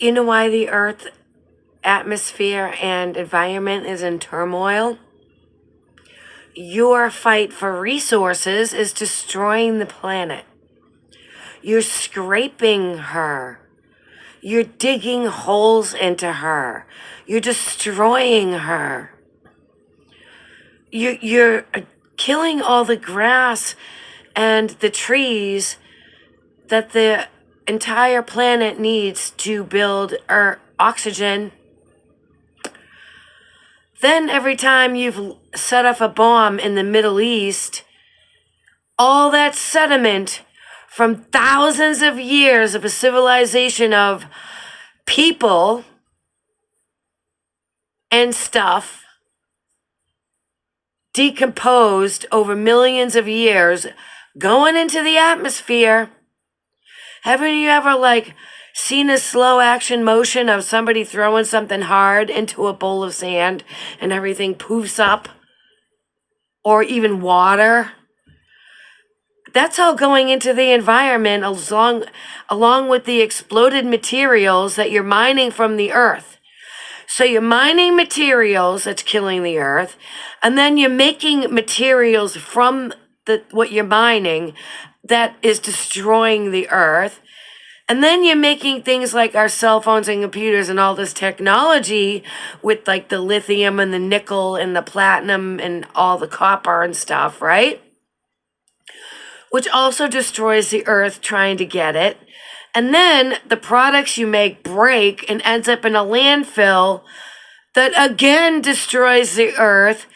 You know why the Earth atmosphere and environment is in turmoil? Your fight for resources is destroying the planet. You're scraping her. You're digging holes into her. You're destroying her. You're killing all the grass and the trees that the entire planet needs to build oxygen. Then every time you've set off a bomb in the Middle East, all that sediment from thousands of years of a civilization of people and stuff decomposed over millions of years going into the atmosphere. Haven't you ever seen a slow action motion of somebody throwing something hard into a bowl of sand and everything poofs up? Or even water? That's all going into the environment along with the exploded materials that you're mining from the earth. So you're mining materials that's killing the earth, and then you're making materials from what you're mining that is destroying the earth. And then you're making things like our cell phones and computers and all this technology with the lithium and the nickel and the platinum and all the copper and stuff, right? Which also destroys the earth trying to get it. And then the products you make break and ends up in a landfill that again destroys the earth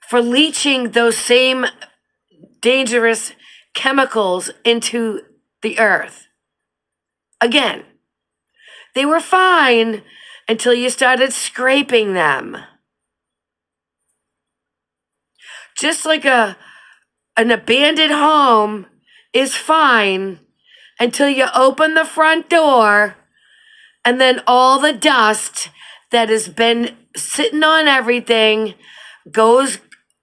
for leaching those same dangerous chemicals into the earth. Again, they were fine until you started scraping them. Just like an abandoned home is fine until you open the front door and then all the dust that has been sitting on everything goes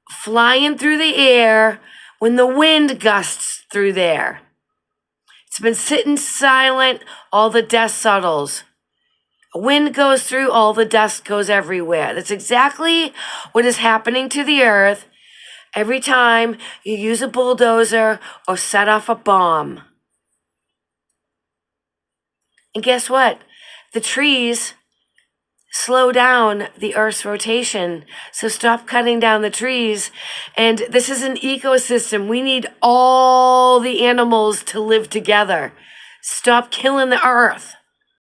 flying through the air when the wind gusts through there. It's been sitting silent, all the dust settles. A wind goes through, all the dust goes everywhere. That's exactly what is happening to the earth every time you use a bulldozer or set off a bomb. And guess what? The trees slow down the Earth's rotation. So stop cutting down the trees. And this is an ecosystem. We need all the animals to live together. Stop killing the Earth.